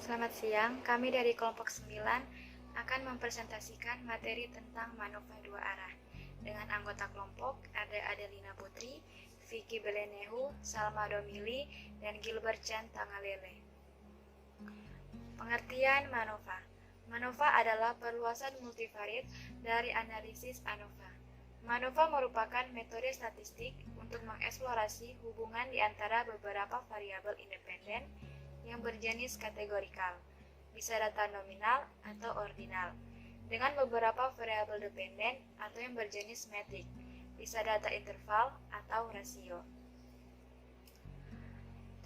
Selamat siang, kami dari kelompok 9 akan mempresentasikan materi tentang manova dua arah. Dengan anggota kelompok ada Adelina Putri, Vicky Belenehu, Salma Domili, dan Gilbert Chan Tangalele. Pengertian manova. Manova adalah perluasan multivariat dari analisis ANOVA. MANOVA merupakan metode statistik untuk mengeksplorasi hubungan di antara beberapa variabel independen yang berjenis kategorikal, bisa data nominal atau ordinal, dengan beberapa variabel dependen atau yang berjenis metrik, bisa data interval atau rasio.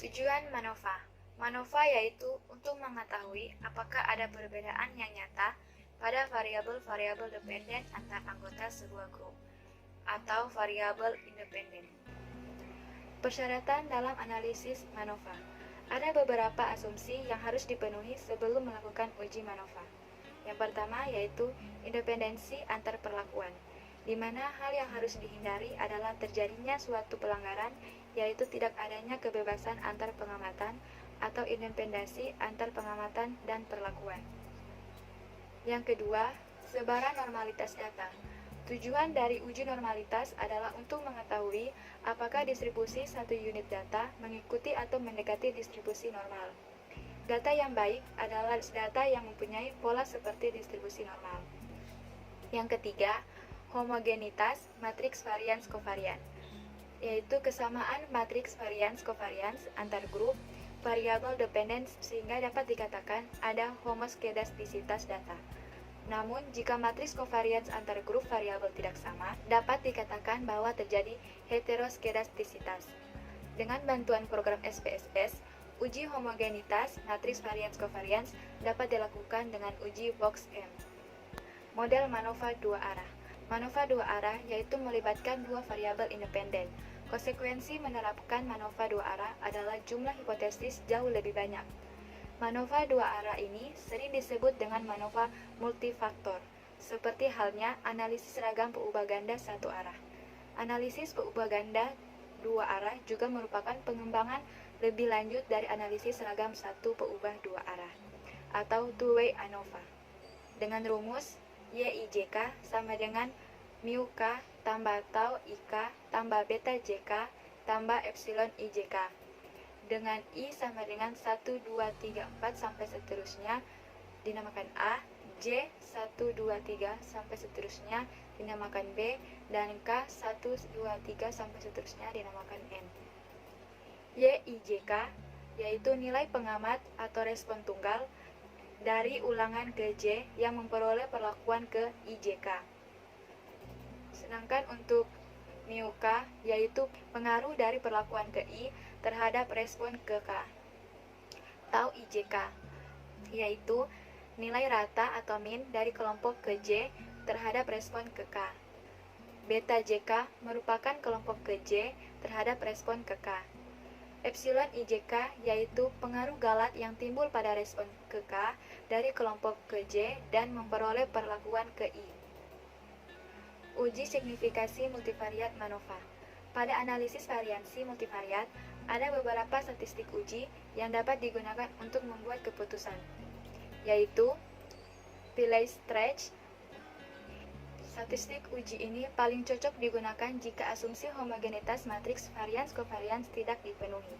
Tujuan MANOVA. MANOVA yaitu untuk mengetahui apakah ada perbedaan yang nyata pada variabel-variabel dependen antar anggota sebuah grup atau variabel independen. Persyaratan dalam analisis MANOVA. Ada beberapa asumsi yang harus dipenuhi sebelum melakukan uji MANOVA. Yang pertama yaitu independensi antar perlakuan, di mana hal yang harus dihindari adalah terjadinya suatu pelanggaran, yaitu tidak adanya kebebasan antar pengamatan atau independensi antar pengamatan dan perlakuan. Yang kedua, sebaran normalitas data. Tujuan dari uji normalitas adalah untuk mengetahui apakah distribusi satu unit data mengikuti atau mendekati distribusi normal. Data yang baik adalah data yang mempunyai pola seperti distribusi normal. Yang ketiga, homogenitas matriks varians kovarian, yaitu kesamaan matriks varians kovarians antar grup variabel dependen sehingga dapat dikatakan ada homoskedastisitas data. Namun, jika matriks kovarians antar grup variabel tidak sama, dapat dikatakan bahwa terjadi heteroskedastisitas. Dengan bantuan program SPSS, uji homogenitas matriks varians kovarians dapat dilakukan dengan uji Box-M. Model MANOVA dua arah. MANOVA dua arah yaitu melibatkan dua variabel independen. Konsekuensi menerapkan MANOVA dua arah adalah jumlah hipotesis jauh lebih banyak. MANOVA dua arah ini sering disebut dengan MANOVA multifaktor, seperti halnya analisis seragam peubah ganda satu arah. Analisis peubah ganda dua arah juga merupakan pengembangan lebih lanjut dari analisis seragam satu peubah dua arah, atau two-way ANOVA. Dengan rumus YIJK sama dengan mu K tambah tau IK tambah beta JK tambah epsilon IJK. Dengan I sama dengan 1, 2, 3, 4 sampai seterusnya dinamakan A, J 1, 2, 3 sampai seterusnya dinamakan B, dan K 1, 2, 3 sampai seterusnya dinamakan N. YIJK yaitu nilai pengamat atau respon tunggal dari ulangan ke J yang memperoleh perlakuan ke IJK. Sedangkan untuk mu K yaitu pengaruh dari perlakuan ke I terhadap respon ke K. Tau IJK yaitu nilai rata atau min dari kelompok ke J terhadap respon ke K. Beta JK merupakan kelompok ke J terhadap respon ke K. Epsilon IJK yaitu pengaruh galat yang timbul pada respon ke K dari kelompok ke J dan memperoleh perlakuan ke I. Uji signifikasi multivariat MANOVA. Pada analisis variansi multivariat, ada beberapa statistik uji yang dapat digunakan untuk membuat keputusan, yaitu Pillay-Stretch. Statistik uji ini paling cocok digunakan jika asumsi homogenitas matriks varians kovarians tidak dipenuhi,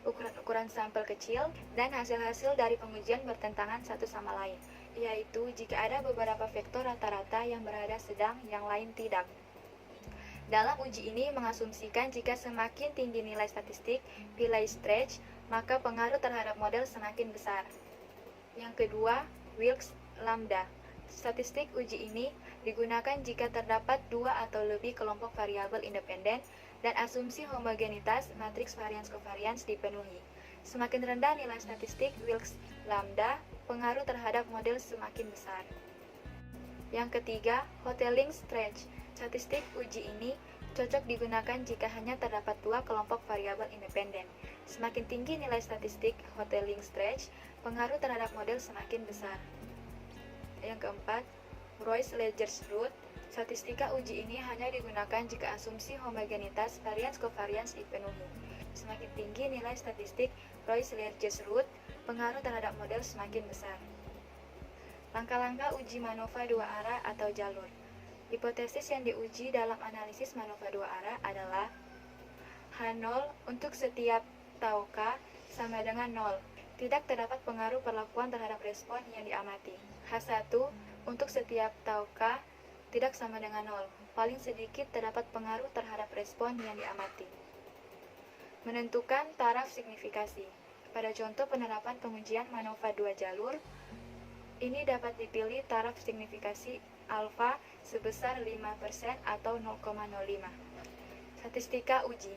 ukuran-ukuran sampel kecil, dan hasil-hasil dari pengujian bertentangan satu sama lain, yaitu jika ada beberapa vektor rata-rata yang berada sedang, yang lain tidak. Dalam uji ini mengasumsikan jika semakin tinggi nilai statistik Pillay-Stretch, maka pengaruh terhadap model semakin besar. Yang kedua, Wilks Lambda. Statistik uji ini digunakan jika terdapat dua atau lebih kelompok variabel independen dan asumsi homogenitas matriks varians kovarians dipenuhi. Semakin rendah nilai statistik Wilks Lambda, pengaruh terhadap model semakin besar. Yang ketiga, Hotelling-Stretch. Statistik uji ini cocok digunakan jika hanya terdapat dua kelompok variabel independen. Semakin tinggi nilai statistik Hotelling-Stretch, pengaruh terhadap model semakin besar. Yang keempat, Royce-Legers Root. Statistika uji ini hanya digunakan jika asumsi homogenitas varians kovarians dipenuhi. Semakin tinggi nilai statistik Royce-Legers Root, pengaruh terhadap model semakin besar. Langkah-langkah uji MANOVA dua arah atau jalur. Hipotesis yang diuji dalam analisis MANOVA dua arah adalah H0 untuk setiap tau K sama dengan 0. Tidak terdapat pengaruh perlakuan terhadap respon yang diamati. H1 untuk setiap tau K tidak sama dengan 0. Paling sedikit terdapat pengaruh terhadap respon yang diamati. Menentukan taraf signifikasi. Pada contoh penerapan pengujian MANOVA dua jalur, ini dapat dipilih taraf signifikasi alfa sebesar 5% atau 0,05. Statistika uji.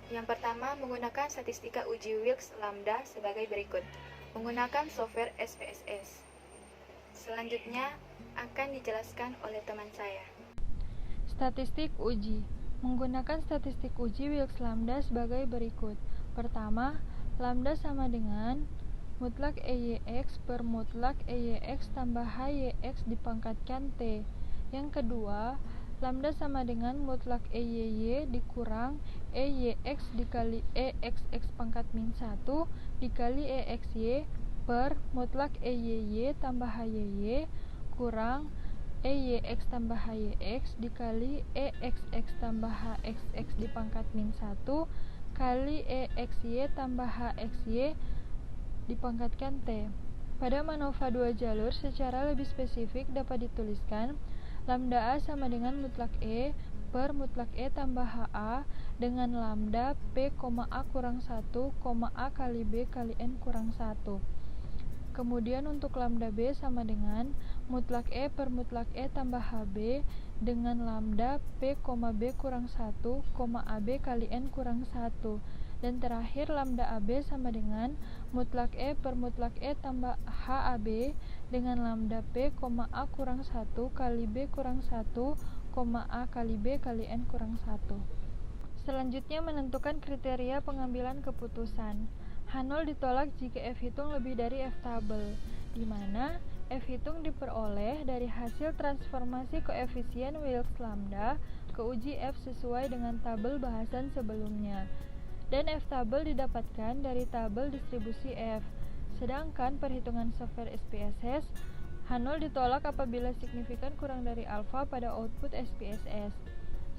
Yang pertama, menggunakan statistika uji Wilks Lambda sebagai berikut. Menggunakan software SPSS. Selanjutnya akan dijelaskan oleh teman saya. Statistik uji. Menggunakan statistik uji Wilks Lambda sebagai berikut. Pertama, lambda sama dengan mutlak EYX per mutlak EYX tambah HYX dipangkatkan T. Yang kedua, lambda sama dengan mutlak EYY dikurang EYX dikali EXX pangkat min 1 dikali EXY per mutlak EYY tambah HYY kurang EYX tambah HYX dikali EXX tambah HXX dipangkat min 1 kali EXY tambah HXY dipangkatkan T. Pada MANOVA dua jalur secara lebih spesifik dapat dituliskan lambda A sama dengan mutlak E per mutlak E tambah HA dengan lambda P, A kurang 1, A kali B kali N kurang 1. Kemudian untuk lambda B sama dengan mutlak E per mutlak E tambah HB dengan lambda P, B kurang 1, AB kali N kurang 1. Dan terakhir lambda AB sama dengan mutlak E per mutlak E tambah HAB dengan lambda P, A kurang 1 kali B kurang 1, A kali B kali N kurang 1. Selanjutnya menentukan kriteria pengambilan keputusan. H0 ditolak jika F hitung lebih dari F tabel, di mana F hitung diperoleh dari hasil transformasi koefisien Wilks lambda ke uji F sesuai dengan tabel bahasan sebelumnya. Dan F tabel didapatkan dari tabel distribusi F. Sedangkan perhitungan software SPSS, H0 ditolak apabila signifikan kurang dari alfa pada output SPSS.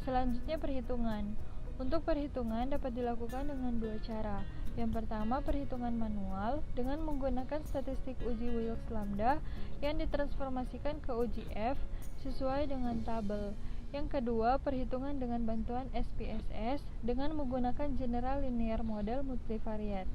Selanjutnya perhitungan. Untuk perhitungan dapat dilakukan dengan dua cara. Yang pertama, perhitungan manual dengan menggunakan statistik uji Wilks lambda yang ditransformasikan ke uji F sesuai dengan tabel. Yang kedua, perhitungan dengan bantuan SPSS dengan menggunakan General Linear Model Multivariate.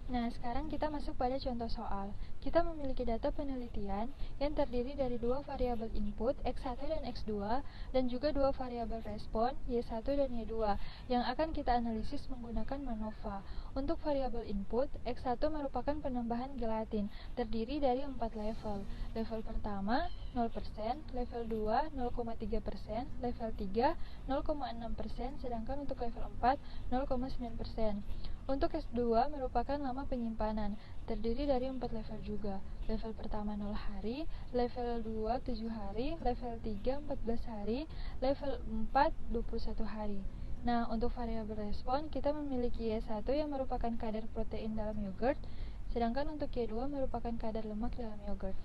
Nah, sekarang kita masuk pada contoh soal. Kita memiliki data penelitian yang terdiri dari dua variabel input, X1 dan X2, dan juga dua variabel respon, Y1 dan Y2, yang akan kita analisis menggunakan MANOVA. Untuk variabel input, X1 merupakan penambahan gelatin, terdiri dari 4 level. Level pertama, 0%, level 2, 0,3%, level 3, 0,6%, sedangkan untuk level 4, 0,9%. Untuk S2 merupakan lama penyimpanan, terdiri dari 4 level juga. Level pertama 0 hari, level 2 7 hari, level 3 14 hari, level 4 21 hari. Nah, untuk variabel respon kita memiliki Y1 yang merupakan kadar protein dalam yogurt, sedangkan untuk Y2 merupakan kadar lemak dalam yogurt.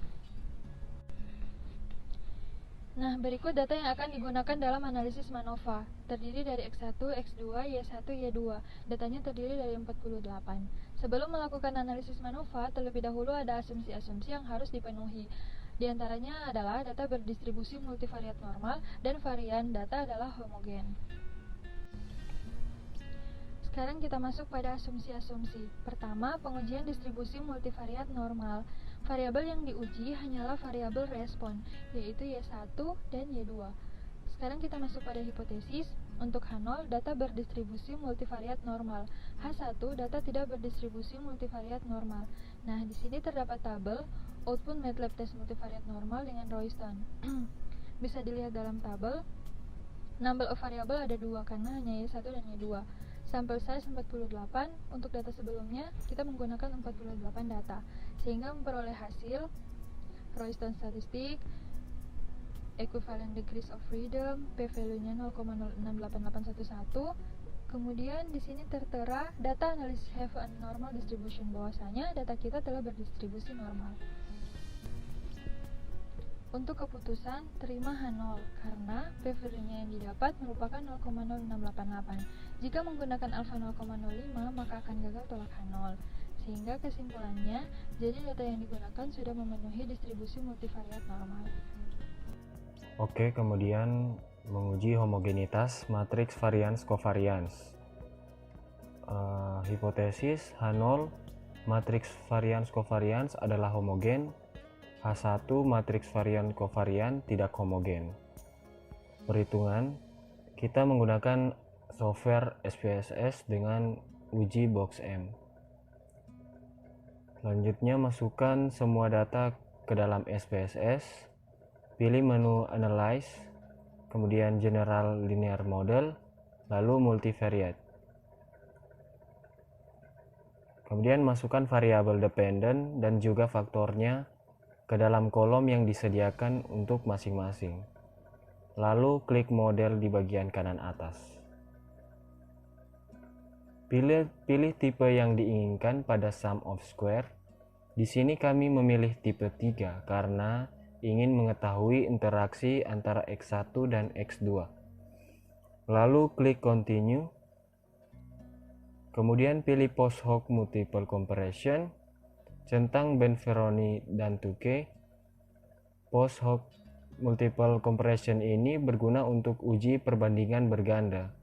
Nah, berikut data yang akan digunakan dalam analisis MANOVA. Terdiri dari X1, X2, Y1, Y2. Datanya terdiri dari 48. Sebelum melakukan analisis MANOVA, terlebih dahulu ada asumsi-asumsi yang harus dipenuhi. Di antaranya adalah data berdistribusi multivariat normal dan varian data adalah homogen. Sekarang kita masuk pada asumsi-asumsi. Pertama, pengujian distribusi multivariat normal. Variabel yang diuji hanyalah variabel respon, yaitu Y1 dan Y2. Sekarang kita masuk pada hipotesis. Untuk H0, data berdistribusi multivariat normal. H1, data tidak berdistribusi multivariat normal. Nah, di sini terdapat tabel output MATLAB test multivariat normal dengan Royston. Bisa dilihat dalam tabel, number of variable ada 2 karena hanya Y1 dan Y2. Sampel size 48, untuk data sebelumnya kita menggunakan 48 data, sehingga memperoleh hasil Royston statistik, equivalent degrees of freedom, p-value-nya 0,068811, Kemudian di sini tertera data analysis have a normal distribution, bahwasanya data kita telah berdistribusi normal. Untuk keputusan, terima H0 karena p-value-nya yang didapat merupakan 0,0688. Jika menggunakan alfa 0,05, maka akan gagal tolak H0. Sehingga kesimpulannya, jadi data yang digunakan sudah memenuhi distribusi multivariat normal. Oke, kemudian menguji homogenitas matriks varians covariance. Hipotesis H0 matriks varians covariance adalah homogen, H1 matriks varian covarian tidak homogen. Perhitungan, kita menggunakan software SPSS dengan uji box M. Selanjutnya masukkan semua data ke dalam SPSS, pilih menu Analyze, kemudian General Linear Model, lalu Multivariate. Kemudian masukkan variabel dependent dan juga faktornya ke dalam kolom yang disediakan untuk masing-masing. Lalu klik model di bagian kanan atas. Pilih tipe yang diinginkan pada sum of square. Di sini kami memilih tipe 3 karena ingin mengetahui interaksi antara X1 dan X2. Lalu klik continue. Kemudian pilih post hoc multiple comparison, centang Benferoni dan Tukey. Post hoc multiple comparison ini berguna untuk uji perbandingan berganda.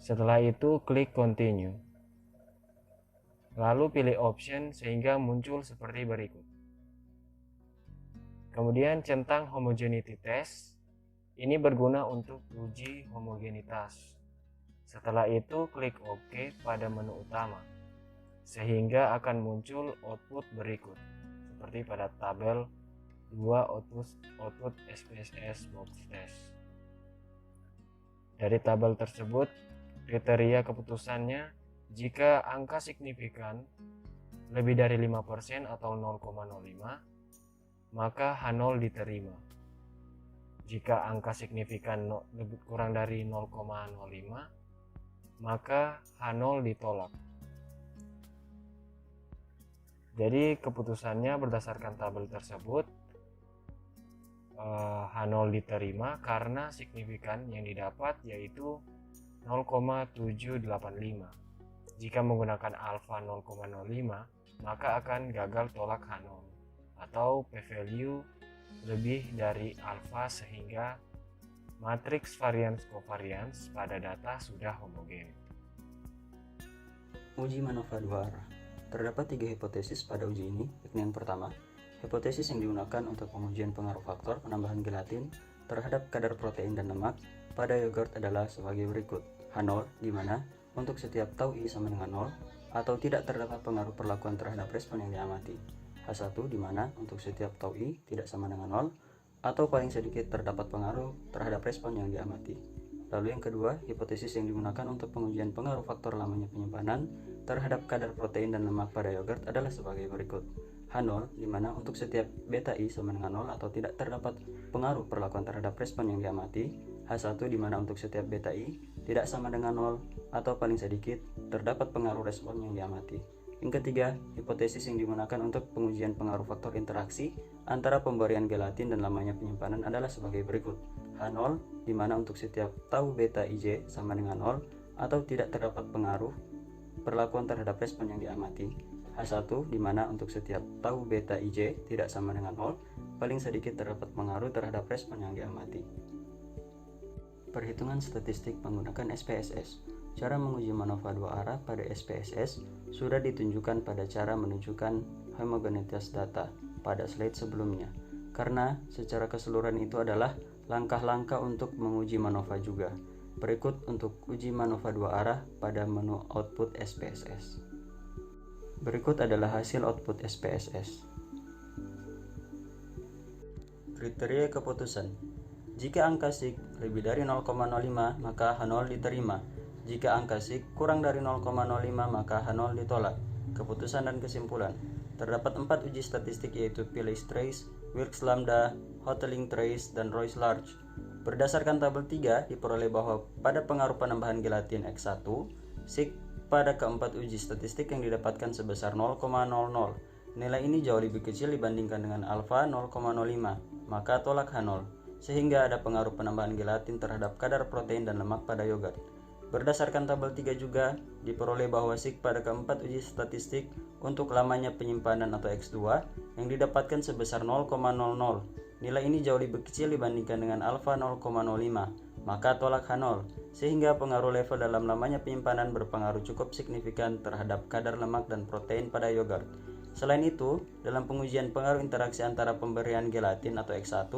Setelah itu klik continue. Lalu pilih option sehingga muncul seperti berikut. Kemudian centang homogeneity test. Ini berguna untuk uji homogenitas. Setelah itu klik OK pada menu utama, sehingga akan muncul output berikut, seperti pada tabel 2 output SPSS box test. Dari tabel tersebut, kriteria keputusannya, jika angka signifikan lebih dari 5% atau 0,05, maka H0 diterima. Jika angka signifikan lebih kurang dari 0,05, maka H0 ditolak. Jadi keputusannya berdasarkan tabel tersebut, H0 diterima karena signifikan yang didapat yaitu 0,785. Jika menggunakan alfa 0,05, maka akan gagal tolak H0 atau p-value lebih dari alfa sehingga matriks varians covariance pada data sudah homogen. Uji MANOVA dua arah. Terdapat 3 hipotesis pada uji ini, yakni yang pertama, hipotesis yang digunakan untuk pengujian pengaruh faktor penambahan gelatin terhadap kadar protein dan lemak pada yogurt adalah sebagai berikut. H0, di mana untuk setiap tau I sama dengan 0 atau tidak terdapat pengaruh perlakuan terhadap respon yang diamati. H1, di mana untuk setiap tau I tidak sama dengan 0 atau paling sedikit terdapat pengaruh terhadap respon yang diamati. Lalu yang kedua, hipotesis yang digunakan untuk pengujian pengaruh faktor lamanya penyimpanan terhadap kadar protein dan lemak pada yogurt adalah sebagai berikut. H0, di mana untuk setiap beta I sama dengan 0 atau tidak terdapat pengaruh perlakuan terhadap respon yang diamati. H1, di mana untuk setiap beta I tidak sama dengan 0 atau paling sedikit terdapat pengaruh respon yang diamati. Yang ketiga, hipotesis yang digunakan untuk pengujian pengaruh faktor interaksi antara pemberian gelatin dan lamanya penyimpanan adalah sebagai berikut. H0, di mana untuk setiap tau beta IJ sama dengan 0 atau tidak terdapat pengaruh perlakuan terhadap respon yang diamati. H1, di mana untuk setiap tau beta IJ tidak sama dengan 0, paling sedikit terdapat pengaruh terhadap respon yang diamati. Perhitungan statistik menggunakan SPSS. Cara menguji MANOVA dua arah pada SPSS sudah ditunjukkan pada cara menunjukkan homogenitas data pada slide sebelumnya. Karena secara keseluruhan itu adalah langkah-langkah untuk menguji MANOVA juga. Berikut untuk uji MANOVA dua arah pada menu output SPSS. Berikut adalah hasil output SPSS. Kriteria keputusan. Jika angka sig lebih dari 0,05 maka H0 diterima. Jika angka sig kurang dari 0,05 maka H0 ditolak. Keputusan dan kesimpulan. Terdapat 4 uji statistik yaitu Pillay Trace, Wilks Lambda, Hotelling Trace, dan Royce Large. Berdasarkan tabel 3, diperoleh bahwa pada pengaruh penambahan gelatin X1, sig pada keempat uji statistik yang didapatkan sebesar 0,00. Nilai ini jauh lebih kecil dibandingkan dengan alfa 0,05, maka tolak H0, sehingga ada pengaruh penambahan gelatin terhadap kadar protein dan lemak pada yogurt. Berdasarkan tabel 3 juga, diperoleh bahwa sig pada keempat uji statistik untuk lamanya penyimpanan atau X2 yang didapatkan sebesar 0,00. Nilai ini jauh lebih kecil dibandingkan dengan alfa 0,05, maka tolak H0, sehingga pengaruh level dalam lamanya penyimpanan berpengaruh cukup signifikan terhadap kadar lemak dan protein pada yogurt. Selain itu, dalam pengujian pengaruh interaksi antara pemberian gelatin atau X1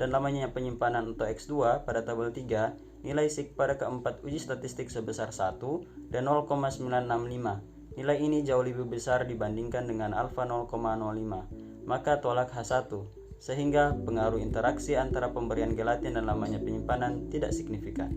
dan lamanya penyimpanan atau X2 pada tabel 3, nilai sig pada keempat uji statistik sebesar 1 dan 0,965. Nilai ini jauh lebih besar dibandingkan dengan alfa 0,05, maka tolak H1, sehingga pengaruh interaksi antara pemberian gelatin dan lamanya penyimpanan tidak signifikan.